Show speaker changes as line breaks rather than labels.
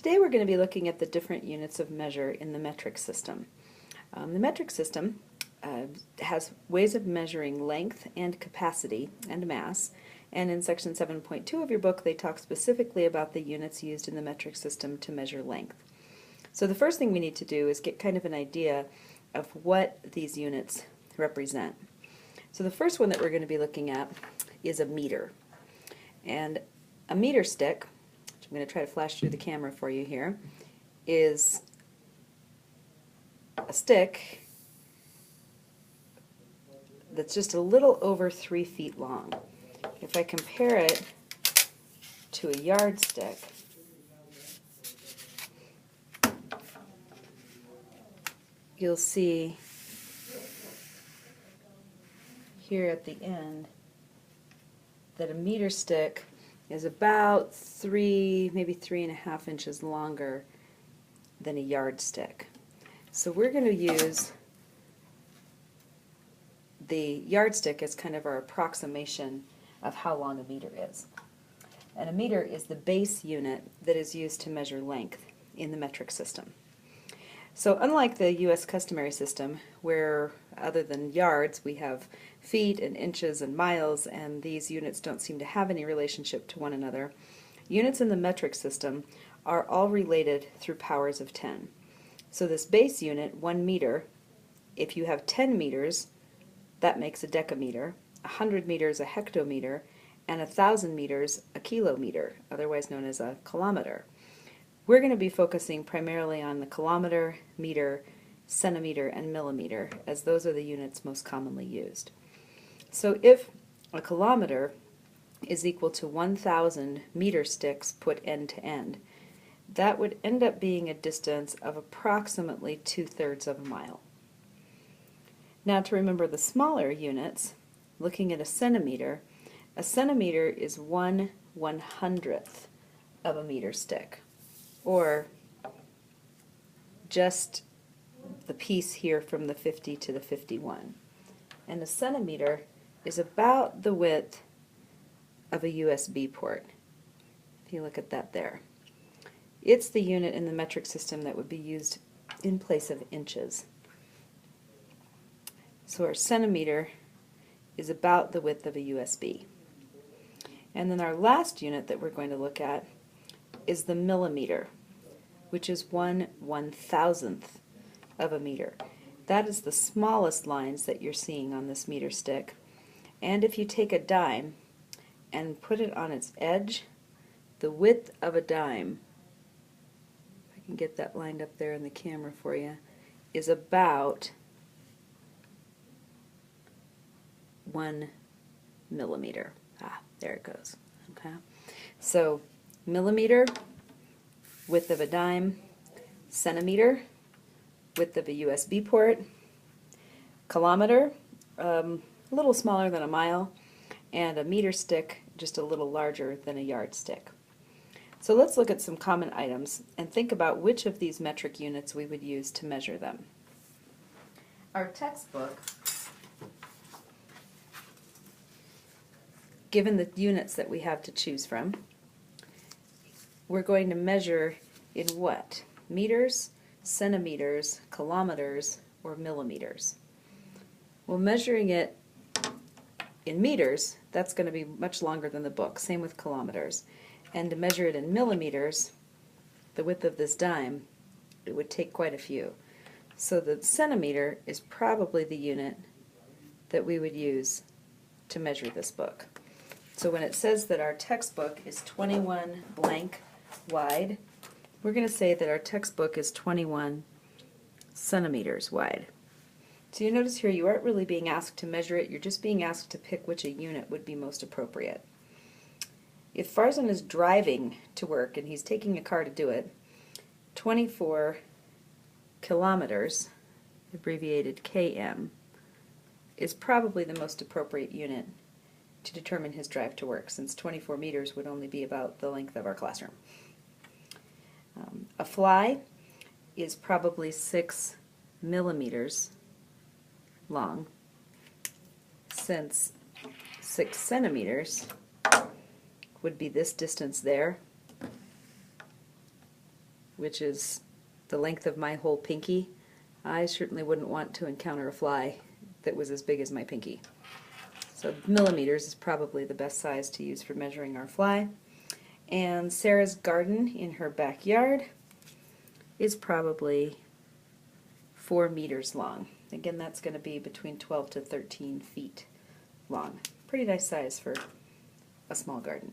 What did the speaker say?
Today we're going to be looking at the different units of measure in the metric system. The metric system has ways of measuring length and capacity and mass, and in section 7.2 of your book they talk specifically about the units used in the metric system to measure length. So the first thing we need to do is get kind of an idea of what these units represent. So the first one that we're going to be looking at is a meter. And a meter stick, which I'm going to try to flash through the camera for you here, is a stick that's just a little over 3 feet long. If I compare it to a yardstick, you'll see here at the end that a meter stick is about maybe 3.5 inches longer than a yardstick. So we're going to use the yardstick as kind of our approximation of how long a meter is. And a meter is the base unit that is used to measure length in the metric system. So unlike the U.S. customary system, where other than yards we have feet and inches and miles, and these units don't seem to have any relationship to one another, units in the metric system are all related through powers of 10. So this base unit, 1 meter, if you have 10 meters, that makes a decameter, 100 meters a hectometer, and 1,000 meters a kilometer, otherwise known as a kilometer. We're going to be focusing primarily on the kilometer, meter, centimeter, and millimeter, as those are the units most commonly used. So if a kilometer is equal to 1,000 meter sticks put end to end, that would end up being a distance of approximately 2/3 of a mile. Now to remember the smaller units, looking at a centimeter is 1/100th of a meter stick, or just the piece here from the 50 to the 51. And a centimeter is about the width of a USB port, if you look at that there. It's the unit in the metric system that would be used in place of inches. So our centimeter is about the width of a USB. And then our last unit that we're going to look at is the millimeter, which is 1/1000th of a meter. That is the smallest lines that you're seeing on this meter stick. And if you take a dime and put it on its edge, the width of a dime, if I can get that lined up there in the camera for you, is about 1 millimeter. There it goes. Okay. So millimeter, width of a dime; centimeter, width of a USB port; kilometer, a little smaller than a mile; and a meter stick, just a little larger than a yardstick. So let's look at some common items and think about which of these metric units we would use to measure them. Our textbook, given the units that we have to choose from, we're going to measure in what? Meters, centimeters, kilometers, or millimeters? Well, measuring it in meters, that's going to be much longer than the book, same with kilometers. And to measure it in millimeters, the width of this dime, it would take quite a few. So the centimeter is probably the unit that we would use to measure this book. So when it says that our textbook is 21 blank wide, we're going to say that our textbook is 21 centimeters wide. So you notice here you aren't really being asked to measure it, you're just being asked to pick which a unit would be most appropriate. If Farzan is driving to work and he's taking a car to do it, 24 kilometers, abbreviated km, is probably the most appropriate unit to determine his drive to work, since 24 meters would only be about the length of our classroom. A fly is probably 6 millimeters long, since 6 centimeters would be this distance there, which is the length of my whole pinky, I certainly wouldn't want to encounter a fly that was as big as my pinky. So millimeters is probably the best size to use for measuring our fly. And Sarah's garden in her backyard is probably 4 meters long. Again, that's going to be between 12 to 13 feet long. Pretty nice size for a small garden.